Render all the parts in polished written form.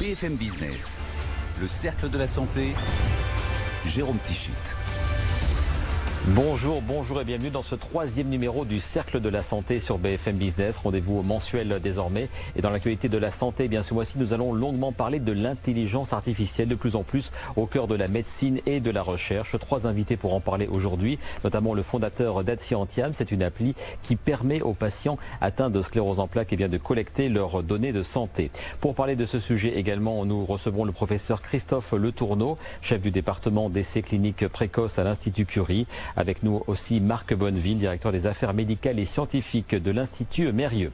BFM Business, le cercle de la santé, Jérôme Tichit. Bonjour et bienvenue dans ce troisième numéro du Cercle de la Santé sur BFM Business. Rendez-vous mensuel désormais. Et dans l'actualité de la santé, ce mois-ci, nous allons longuement parler de l'intelligence artificielle, de plus en plus au cœur de la médecine et de la recherche. Trois invités pour en parler aujourd'hui, notamment le fondateur d'Adscientiam. C'est une appli qui permet aux patients atteints de sclérose en plaques de collecter leurs données de santé. Pour parler de ce sujet également, nous recevrons le professeur Christophe Letourneau, chef du département d'essais cliniques précoces à l'Institut Curie. Avec nous aussi Marc Bonneville, directeur des affaires médicales et scientifiques de l'Institut Mérieux.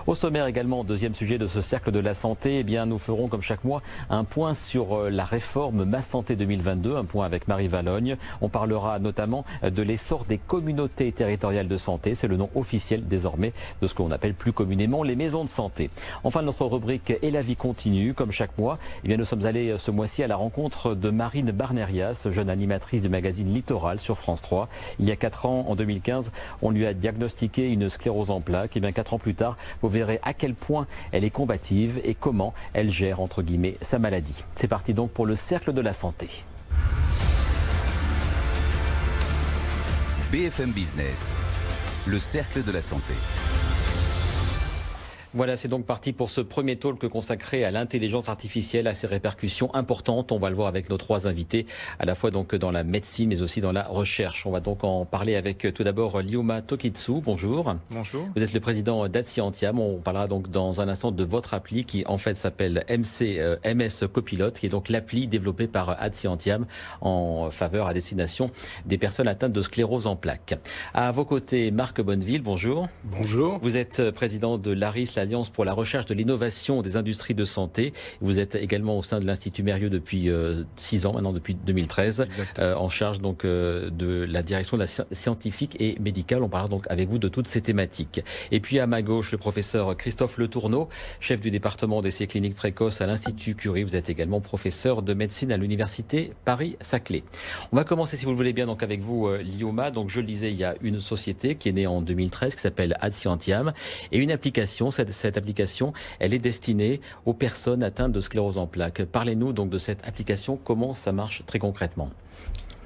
Au sommaire également, deuxième sujet de ce cercle de la santé, nous ferons comme chaque mois un point sur la réforme Ma Santé 2022, un point avec Marie Valogne. On parlera notamment de l'essor des communautés territoriales de santé, c'est le nom officiel désormais de ce qu'on appelle plus communément les maisons de santé. Enfin, notre rubrique Et la vie continue, comme chaque mois, nous sommes allés ce mois-ci à la rencontre de Marine Barnerias, jeune animatrice du magazine Littoral sur France 3. Il y a 4 ans, en 2015, on lui a diagnostiqué une sclérose en plaques. 4 ans plus tard, vous verrez à quel point elle est combative et comment elle gère, entre guillemets, sa maladie. C'est parti donc pour le cercle de la santé. BFM Business, le cercle de la santé. Voilà, c'est donc parti pour ce premier talk consacré à l'intelligence artificielle, à ses répercussions importantes. On va le voir avec nos trois invités, à la fois donc dans la médecine, mais aussi dans la recherche. On va donc en parler avec tout d'abord Lyoma Tokitsu. Bonjour. Bonjour. Vous êtes le président d'Adscientiam. On parlera donc dans un instant de votre appli qui en fait s'appelle MS Copilot, qui est donc l'appli développée par Adscientiam en faveur à destination des personnes atteintes de sclérose en plaques. À vos côtés, Marc Bonneville. Bonjour. Bonjour. Vous êtes président de l'ARIS, l'Alliance pour la recherche de l'innovation des industries de santé. Vous êtes également au sein de l'Institut Mérieux depuis 6 ans, maintenant depuis 2013, en charge donc de la direction de la scientifique et médicale. On parlera donc avec vous de toutes ces thématiques. Et puis à ma gauche, le professeur Christophe Letourneau, chef du département d'essais cliniques précoces à l'Institut Curie. Vous êtes également professeur de médecine à l'Université Paris-Saclay. On va commencer, si vous le voulez bien, donc avec vous, Lyoma. Donc je le disais, il y a une société qui est née en 2013 qui s'appelle Adscientiam et une application. Cette application, elle est destinée aux personnes atteintes de sclérose en plaques. Parlez-nous donc de cette application, comment ça marche très concrètement ?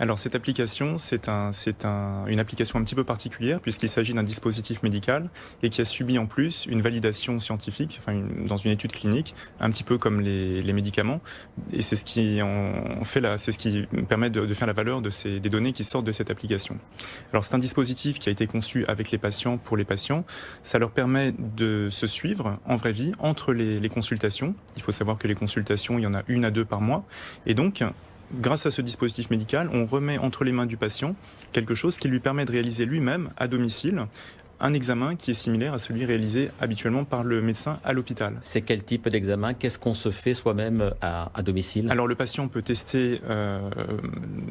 Alors cette application, c'est une application un petit peu particulière puisqu'il s'agit d'un dispositif médical et qui a subi en plus une validation scientifique, dans une étude clinique, un petit peu comme les médicaments. Et c'est ce qui c'est ce qui permet de faire la valeur des données qui sortent de cette application. Alors c'est un dispositif qui a été conçu avec les patients pour les patients. Ça leur permet de se suivre en vraie vie entre les consultations. Il faut savoir que les consultations, il y en a 1 à 2 par mois. Et donc, grâce à ce dispositif médical, on remet entre les mains du patient quelque chose qui lui permet de réaliser lui-même à domicile un examen qui est similaire à celui réalisé habituellement par le médecin à l'hôpital. C'est quel type d'examen ? Qu'est-ce qu'on se fait soi-même à domicile ? Alors le patient peut tester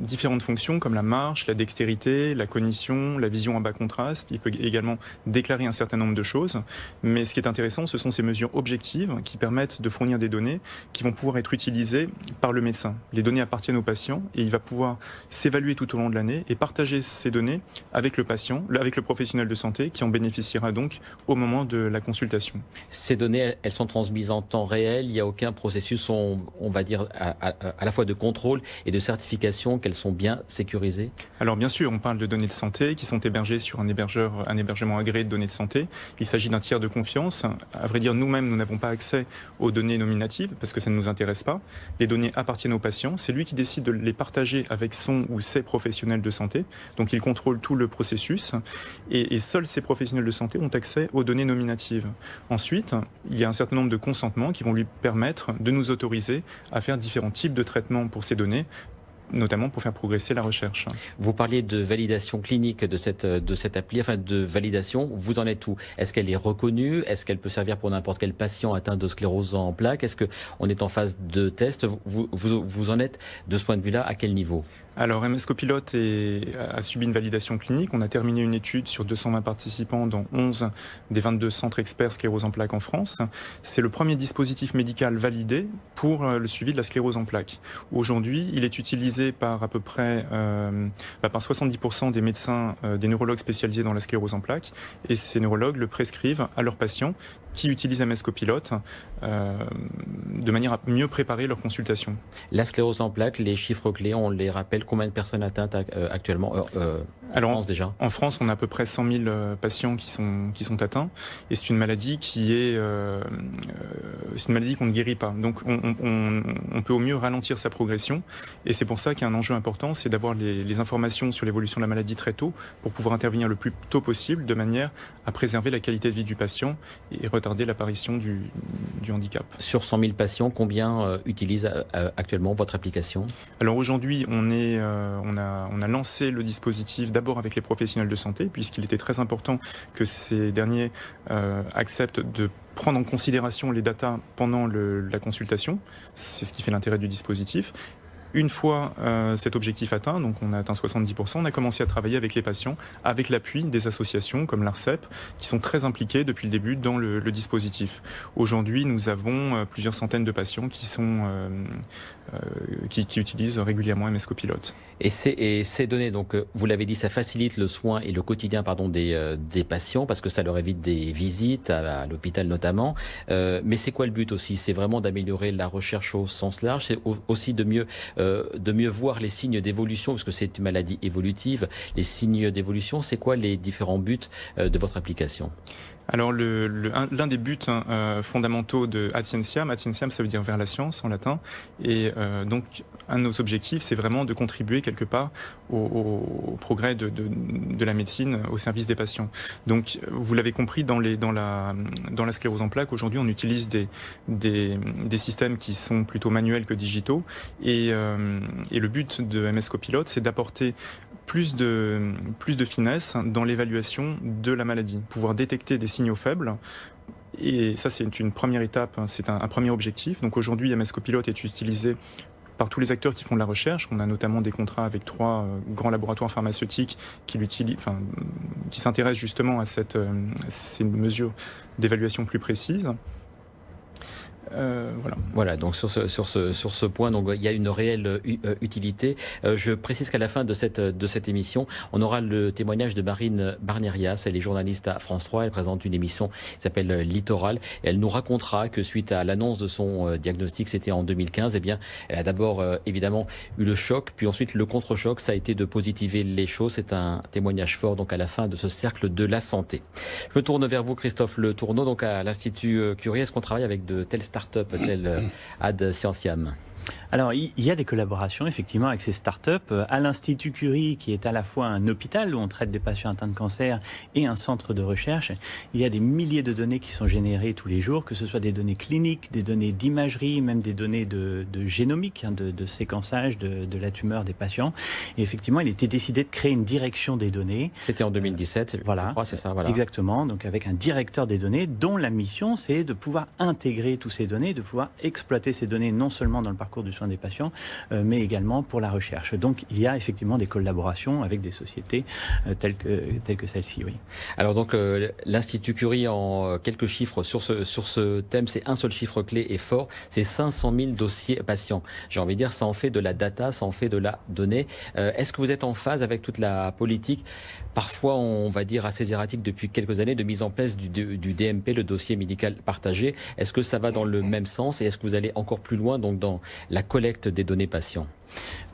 différentes fonctions comme la marche, la dextérité, la cognition, la vision à bas contraste. Il peut également déclarer un certain nombre de choses. Mais ce qui est intéressant, ce sont ces mesures objectives qui permettent de fournir des données qui vont pouvoir être utilisées par le médecin. Les données appartiennent au patient et il va pouvoir s'évaluer tout au long de l'année et partager ces données avec le patient, avec le professionnel de santé qui en bénéficiera donc au moment de la consultation. Ces données, elles sont transmises en temps réel. Il n'y a aucun processus, on va dire, à la fois de contrôle et de certification, qu'elles sont bien sécurisées ? Alors bien sûr, on parle de données de santé qui sont hébergées sur un hébergement agréé de données de santé. Il s'agit d'un tiers de confiance. À vrai dire, nous-mêmes, nous n'avons pas accès aux données nominatives parce que ça ne nous intéresse pas. Les données appartiennent au patient. C'est lui qui décide de les partager avec son ou ses professionnels de santé. Donc il contrôle tout le processus et seuls ces professionnels de santé ont accès aux données nominatives. Ensuite, il y a un certain nombre de consentements qui vont lui permettre de nous autoriser à faire différents types de traitements pour ces données, notamment pour faire progresser la recherche. Vous parliez de validation clinique de cette appli, de validation. Vous en êtes où ? Est-ce qu'elle est reconnue ? Est-ce qu'elle peut servir pour n'importe quel patient atteint de sclérose en plaques ? Est-ce qu'on est en phase de test ? Vous en êtes, de ce point de vue-là, à quel niveau ? Alors MS Copilot a subi une validation clinique. On a terminé une étude sur 220 participants dans 11 des 22 centres experts sclérose en plaques en France. C'est le premier dispositif médical validé pour le suivi de la sclérose en plaques. Aujourd'hui, il est utilisé par à peu près par 70% des médecins, des neurologues spécialisés dans la sclérose en plaques. Et ces neurologues le prescrivent à leurs patients qui utilisent MS Copilote de manière à mieux préparer leur consultation. La sclérose en plaques, les chiffres clés, on les rappelle, combien de personnes atteintes actuellement Alors, en France déjà? En France, on a à peu près 100 000 patients qui sont atteints, et c'est une maladie c'est une maladie qu'on ne guérit pas. Donc on peut au mieux ralentir sa progression, et c'est pour ça qu'il y a un enjeu important, c'est d'avoir les informations sur l'évolution de la maladie très tôt, pour pouvoir intervenir le plus tôt possible, de manière à préserver la qualité de vie du patient et retarder l'apparition du handicap. Sur 100 000 patients, combien utilisent actuellement votre application? Alors aujourd'hui, on a lancé le dispositif d'abord avec les professionnels de santé, puisqu'il était très important que ces derniers acceptent de prendre en considération les datas pendant la consultation. C'est ce qui fait l'intérêt du dispositif. Une fois cet objectif atteint, donc on a atteint 70%, on a commencé à travailler avec les patients, avec l'appui des associations comme l'ARCEP, qui sont très impliquées depuis le début dans le dispositif. Aujourd'hui, nous avons plusieurs centaines de patients qui utilisent régulièrement MS Copilote. Et ces données, donc vous l'avez dit, ça facilite le soin et le quotidien des patients, parce que ça leur évite des visites à l'hôpital notamment. Mais c'est quoi le but aussi? C'est vraiment d'améliorer la recherche au sens large, c'est aussi de mieux voir les signes d'évolution, parce que c'est une maladie évolutive. Les signes d'évolution, c'est quoi les différents buts de votre application? Alors l'un des buts fondamentaux de Ad Scientiam, ça veut dire vers la science en latin, et donc un de nos objectifs, c'est vraiment de contribuer quelque part au progrès de la médecine au service des patients. Donc vous l'avez compris, dans la sclérose en plaques, aujourd'hui on utilise des systèmes qui sont plutôt manuels que digitaux, et le but de MS Copilote, c'est d'apporter plus de finesse dans l'évaluation de la maladie, pouvoir détecter des signaux faibles. Et ça, c'est une première étape, c'est un premier objectif. Donc aujourd'hui, MS Copilote est utilisé par tous les acteurs qui font de la recherche. On a notamment des contrats avec 3 grands laboratoires pharmaceutiques qui s'intéressent justement à ces mesures d'évaluation plus précises. Voilà, donc sur ce point, donc il y a une réelle utilité. Je précise qu'à la fin de cette émission, on aura le témoignage de Marine Barnerias. Elle est journaliste à France 3. Elle présente une émission qui s'appelle Littoral. Et elle nous racontera que suite à l'annonce de son diagnostic, c'était en 2015, eh bien, elle a d'abord évidemment eu le choc, puis ensuite le contre-choc, ça a été de positiver les choses. C'est un témoignage fort donc à la fin de ce cercle de la santé. Je me tourne vers vous, Christophe Le Tourneau, donc à l'Institut Curie. Est-ce qu'on travaille avec de telles start-up telle Ad Scientiam? Alors, il y a des collaborations, effectivement, avec ces startups. À l'Institut Curie, qui est à la fois un hôpital où on traite des patients atteints de cancer et un centre de recherche, il y a des milliers de données qui sont générées tous les jours, que ce soit des données cliniques, des données d'imagerie, même des données de génomique, de séquençage de la tumeur des patients. Et effectivement, il était décidé de créer une direction des données. C'était en 2017, voilà, je crois, c'est ça, voilà. Exactement, donc avec un directeur des données dont la mission, c'est de pouvoir intégrer toutes ces données, de pouvoir exploiter ces données non seulement dans le parcours du soin des patients, mais également pour la recherche. Donc, il y a effectivement des collaborations avec des sociétés telles que celle-ci, oui. Alors donc, l'Institut Curie, en quelques chiffres sur ce thème, c'est un seul chiffre clé et fort, c'est 500 000 dossiers patients. J'ai envie de dire, ça en fait de la data, ça en fait de la donnée. Est-ce que vous êtes en phase avec toute la politique, parfois on va dire assez erratique depuis quelques années, de mise en place du DMP, le dossier médical partagé? Est-ce que ça va dans le même sens et est-ce que vous allez encore plus loin donc dans la collecte des données patients?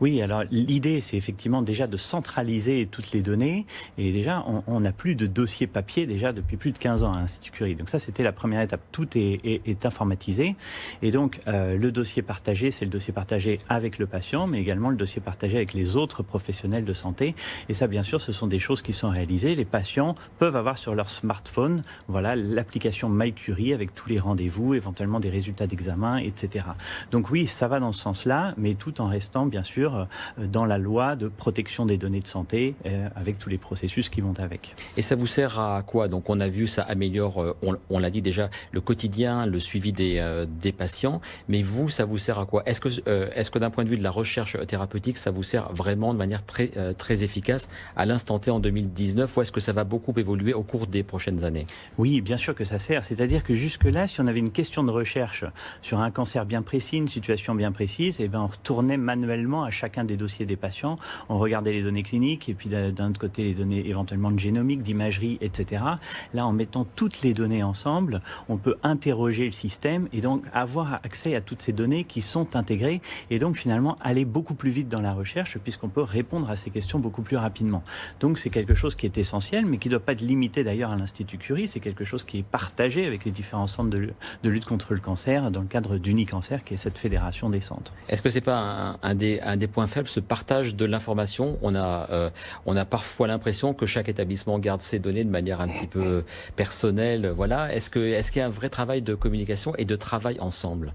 Oui, alors l'idée, c'est effectivement déjà de centraliser toutes les données. Et déjà, on n'a plus de dossier papier déjà depuis plus de 15 ans à l'Institut Curie. Donc ça, c'était la première étape. Tout est informatisé. Et donc, le dossier partagé, c'est le dossier partagé avec le patient, mais également le dossier partagé avec les autres professionnels de santé. Et ça, bien sûr, ce sont des choses qui sont réalisées. Les patients peuvent avoir sur leur smartphone, voilà, l'application MyCurie avec tous les rendez-vous, éventuellement des résultats d'examen, etc. Donc oui, ça va dans ce sens-là, mais tout en restant bien sûr dans la loi de protection des données de santé avec tous les processus qui vont avec. Et ça vous sert à quoi? Donc on a vu, ça améliore, on l'a dit déjà, le quotidien, le suivi des patients, mais vous, ça vous sert à quoi? Est-ce que d'un point de vue de la recherche thérapeutique, ça vous sert vraiment de manière très efficace à l'instant T en 2019, ou est-ce que ça va beaucoup évoluer au cours des prochaines années? Oui, bien sûr que ça sert. C'est-à-dire que jusque-là, si on avait une question de recherche sur un cancer bien précis, une situation bien précise, eh ben on retournait manuellement manuellement à chacun des dossiers des patients. On regardait les données cliniques et puis d'un autre côté les données éventuellement de génomique, d'imagerie, etc. Là, en mettant toutes les données ensemble, on peut interroger le système et donc avoir accès à toutes ces données qui sont intégrées et donc finalement aller beaucoup plus vite dans la recherche puisqu'on peut répondre à ces questions beaucoup plus rapidement. Donc c'est quelque chose qui est essentiel mais qui ne doit pas être limité d'ailleurs à l'Institut Curie, c'est quelque chose qui est partagé avec les différents centres de lutte contre le cancer dans le cadre d'Unicancer qui est cette fédération des centres. Est-ce que c'est pas un des points faibles, ce partage de l'information? On a parfois l'impression que chaque établissement garde ses données de manière un petit peu personnelle. Voilà. Est-ce qu'il y a un vrai travail de communication et de travail ensemble?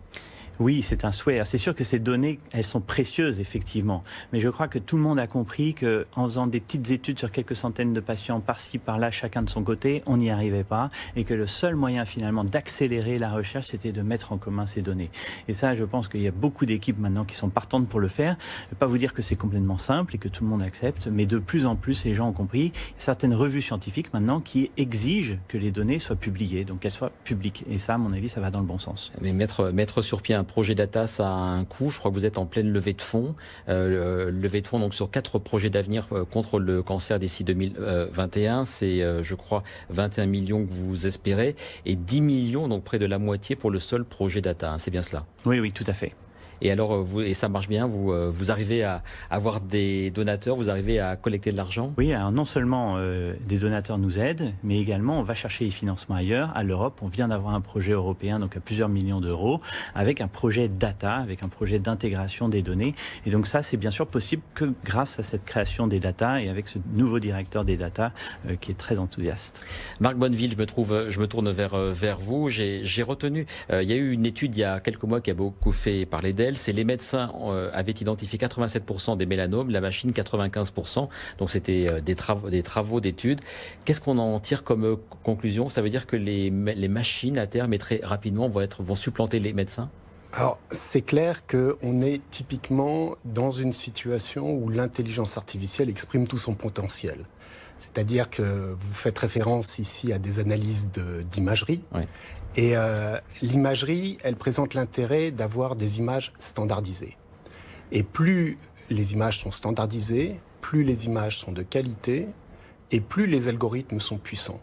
Oui, c'est un souhait. C'est sûr que ces données, elles sont précieuses, effectivement. Mais je crois que tout le monde a compris qu'en faisant des petites études sur quelques centaines de patients par-ci, par-là, chacun de son côté, on n'y arrivait pas. Et que le seul moyen, finalement, d'accélérer la recherche, c'était de mettre en commun ces données. Et ça, je pense qu'il y a beaucoup d'équipes maintenant qui sont partantes pour le faire. Je ne vais pas vous dire que c'est complètement simple et que tout le monde accepte, mais de plus en plus, les gens ont compris. Il y a certaines revues scientifiques, maintenant, qui exigent que les données soient publiées, donc qu'elles soient publiques. Et ça, à mon avis, ça va dans le bon sens. Mais mettre sur pied un projet data, ça a un coût. Je crois que vous êtes en pleine levée de fonds. Levée de fonds donc sur 4 projets d'avenir contre le cancer d'ici 2021. C'est, je crois, 21 millions que vous espérez et 10 millions, donc près de la moitié pour le seul projet data. C'est bien cela? Oui, oui, tout à fait. Et alors, et ça marche bien, vous arrivez à avoir des donateurs, vous arrivez à collecter de l'argent? Oui, alors non seulement des donateurs nous aident, mais également on va chercher les financements ailleurs. À l'Europe, on vient d'avoir un projet européen, donc à plusieurs millions d'euros, avec un projet data, avec un projet d'intégration des données. Et donc ça, c'est bien sûr possible que grâce à cette création des data et avec ce nouveau directeur des data qui est très enthousiaste. Marc Bonneville, je me tourne vers vous. J'ai retenu, il y a eu une étude il y a quelques mois qui a beaucoup fait parler d'elle. C'est les médecins avaient identifié 87% des mélanomes, la machine 95%. Donc c'était des travaux d'études. Qu'est-ce qu'on en tire comme conclusion? Ça veut dire que les machines à terme et très rapidement vont supplanter les médecins? Alors, c'est clair qu'on est typiquement dans une situation où l'intelligence artificielle exprime tout son potentiel. C'est-à-dire que vous faites référence ici à des analyses d'imagerie. Oui. Et l'imagerie, elle présente l'intérêt d'avoir des images standardisées. Et plus les images sont standardisées, plus les images sont de qualité et plus les algorithmes sont puissants.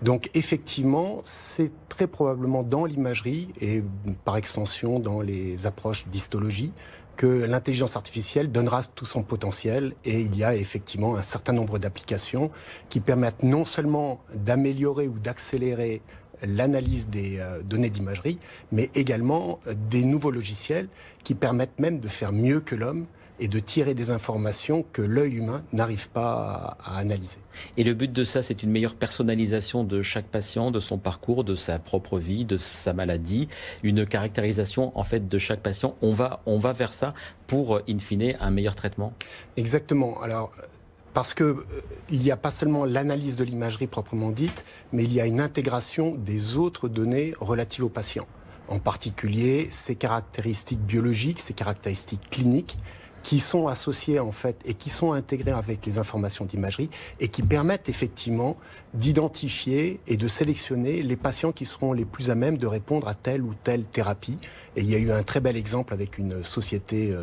Donc effectivement, c'est très probablement dans l'imagerie et par extension dans les approches d'histologie que l'intelligence artificielle donnera tout son potentiel et il y a effectivement un certain nombre d'applications qui permettent non seulement d'améliorer ou d'accélérer l'analyse des données d'imagerie, mais également des nouveaux logiciels qui permettent même de faire mieux que l'homme et de tirer des informations que l'œil humain n'arrive pas à analyser. Et le but de ça, c'est une meilleure personnalisation de chaque patient, de son parcours, de sa propre vie, de sa maladie, une caractérisation en fait de chaque patient. On va vers ça pour, in fine, un meilleur traitement. Exactement. Alors, parce que il n'y a pas seulement l'analyse de l'imagerie proprement dite, mais il y a une intégration des autres données relatives au patient. En particulier, ses caractéristiques biologiques, ses caractéristiques cliniques, qui sont associées en fait et qui sont intégrées avec les informations d'imagerie et qui permettent effectivement d'identifier et de sélectionner les patients qui seront les plus à même de répondre à telle ou telle thérapie. Et il y a eu un très bel exemple avec une société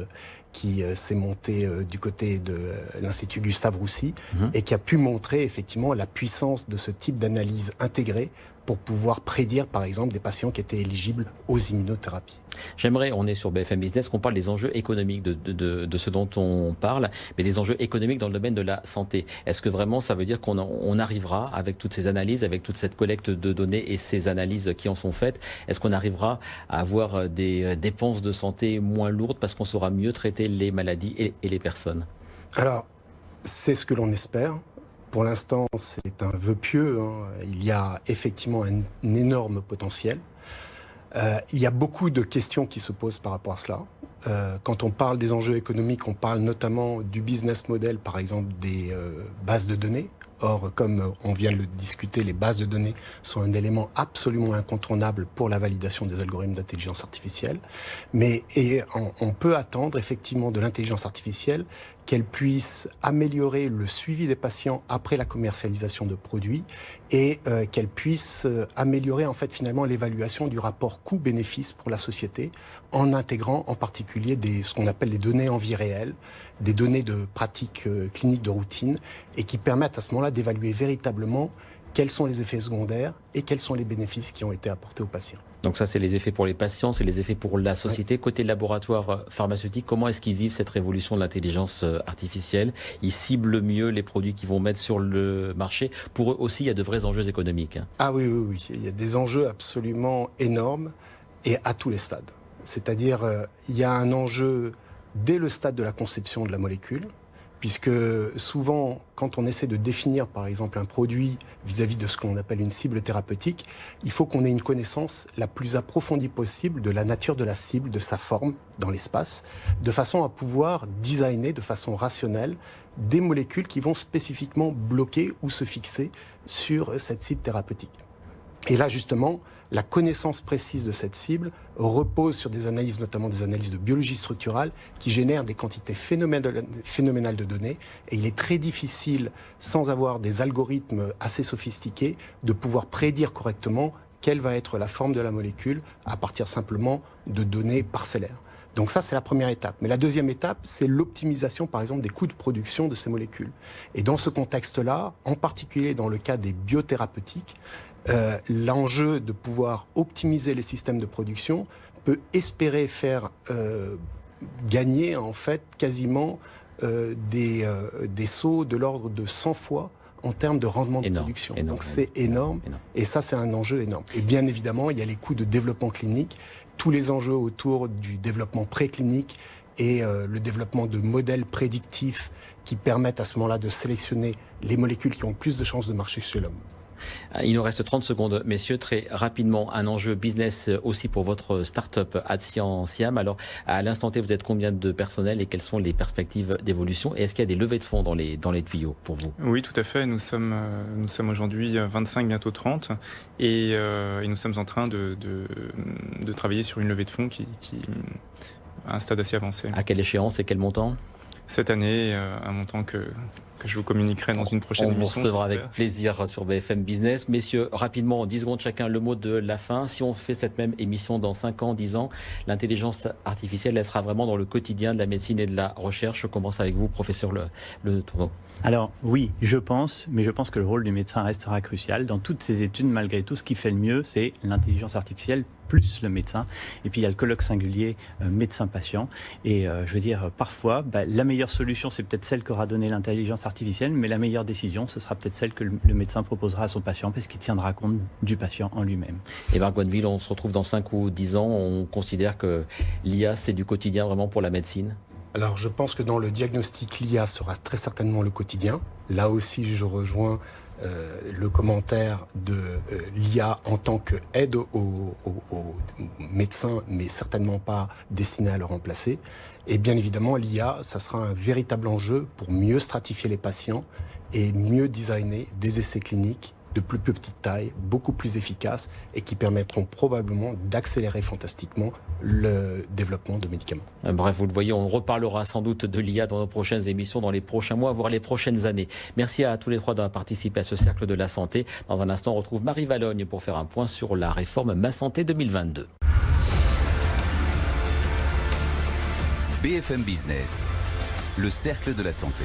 qui s'est montée du côté de l'Institut Gustave Roussy et qui a pu montrer effectivement la puissance de ce type d'analyse intégrée pour pouvoir prédire, par exemple, des patients qui étaient éligibles aux immunothérapies. J'aimerais, on est sur BFM Business, qu'on parle des enjeux économiques de ce dont on parle, mais des enjeux économiques dans le domaine de la santé. Est-ce que vraiment ça veut dire qu'on arrivera, avec toutes ces analyses, avec toute cette collecte de données et ces analyses qui en sont faites, est-ce qu'on arrivera à avoir des dépenses de santé moins lourdes parce qu'on saura mieux traiter les maladies et les personnes? Alors, c'est ce que l'on espère. Pour l'instant, c'est un vœu pieux. Il y a effectivement un énorme potentiel. Il y a beaucoup de questions qui se posent par rapport à cela. Quand on parle des enjeux économiques, on parle notamment du business model, par exemple des bases de données. Or, comme on vient de le discuter, les bases de données sont un élément absolument incontournable pour la validation des algorithmes d'intelligence artificielle. Mais on peut attendre effectivement de l'intelligence artificielle qu'elle puisse améliorer le suivi des patients après la commercialisation de produits et qu'elle puisse améliorer en fait finalement l'évaluation du rapport coût-bénéfice pour la société en intégrant en particulier ce qu'on appelle les données en vie réelle, des données de pratiques cliniques de routine et qui permettent à ce moment-là d'évaluer véritablement quels sont les effets secondaires et quels sont les bénéfices qui ont été apportés aux patients. Donc ça, c'est les effets pour les patients, c'est les effets pour la société. Oui. Côté laboratoire pharmaceutique, comment est-ce qu'ils vivent cette révolution de l'intelligence artificielle? Ils ciblent mieux les produits qu'ils vont mettre sur le marché. Pour eux aussi, il y a de vrais enjeux économiques. Ah oui. Il y a des enjeux absolument énormes et à tous les stades. C'est-à-dire, il y a un enjeu dès le stade de la conception de la molécule, puisque souvent, quand on essaie de définir, par exemple, un produit vis-à-vis de ce qu'on appelle une cible thérapeutique, il faut qu'on ait une connaissance la plus approfondie possible de la nature de la cible, de sa forme dans l'espace, de façon à pouvoir designer de façon rationnelle des molécules qui vont spécifiquement bloquer ou se fixer sur cette cible thérapeutique. Et là, justement, la connaissance précise de cette cible repose sur des analyses, notamment des analyses de biologie structurale, qui génèrent des quantités phénoménales de données. Et il est très difficile, sans avoir des algorithmes assez sophistiqués, de pouvoir prédire correctement quelle va être la forme de la molécule à partir simplement de données parcellaires. Donc ça, c'est la première étape. Mais la deuxième étape, c'est l'optimisation, par exemple, des coûts de production de ces molécules. Et dans ce contexte-là, en particulier dans le cas des biothérapeutiques, l'enjeu de pouvoir optimiser les systèmes de production peut espérer faire gagner en fait quasiment des sauts de l'ordre de 100 fois en termes de rendement de production. Donc c'est énorme et ça c'est un enjeu énorme. Et bien évidemment, il y a les coûts de développement clinique, tous les enjeux autour du développement préclinique et le développement de modèles prédictifs qui permettent à ce moment-là de sélectionner les molécules qui ont plus de chances de marcher chez l'homme. Il nous reste 30 secondes, messieurs. Très rapidement, un enjeu business aussi pour votre start-up Adcian-Siam. Alors, à l'instant T, vous êtes combien de personnel et quelles sont les perspectives d'évolution? Et est-ce qu'il y a des levées de fonds dans les tuyaux pour vous? Oui, tout à fait. Nous sommes aujourd'hui 25, bientôt 30. Et nous sommes en train de travailler sur une levée de fonds qui à un stade assez avancé. À quelle échéance et quel montant? Cette année, un montant que je vous communiquerai dans une prochaine émission. On vous recevra avec plaisir sur BFM Business. Messieurs, rapidement, en 10 secondes chacun, le mot de la fin. Si on fait cette même émission dans 5 ans, 10 ans, l'intelligence artificielle, elle sera vraiment dans le quotidien de la médecine et de la recherche. Je commence avec vous, professeur Le Tourneau. Alors oui, je pense que le rôle du médecin restera crucial. Dans toutes ces études, malgré tout, ce qui fait le mieux, c'est l'intelligence artificielle plus le médecin. Et puis il y a le colloque singulier médecin-patient. Et je veux dire, parfois, la meilleure solution, c'est peut-être celle qu'aura donnée l'intelligence artificielle, mais la meilleure décision, ce sera peut-être celle que le médecin proposera à son patient, parce qu'il tiendra compte du patient en lui-même. Et Marc Bonneville, on se retrouve dans 5 ou 10 ans, on considère que l'IA, c'est du quotidien vraiment pour la médecine? Alors je pense que dans le diagnostic, l'IA sera très certainement le quotidien. Là aussi, je rejoins le commentaire de l'IA en tant qu'aide aux médecins, mais certainement pas destinée à le remplacer. Et bien évidemment, l'IA, ça sera un véritable enjeu pour mieux stratifier les patients et mieux designer des essais cliniques de plus petite taille, beaucoup plus efficaces et qui permettront probablement d'accélérer fantastiquement le développement de médicaments. Bref, vous le voyez, on reparlera sans doute de l'IA dans nos prochaines émissions, dans les prochains mois, voire les prochaines années. Merci à tous les trois d'avoir participé à ce cercle de la santé. Dans un instant, on retrouve Marie Vallogne pour faire un point sur la réforme Ma Santé 2022. BFM Business, le cercle de la santé.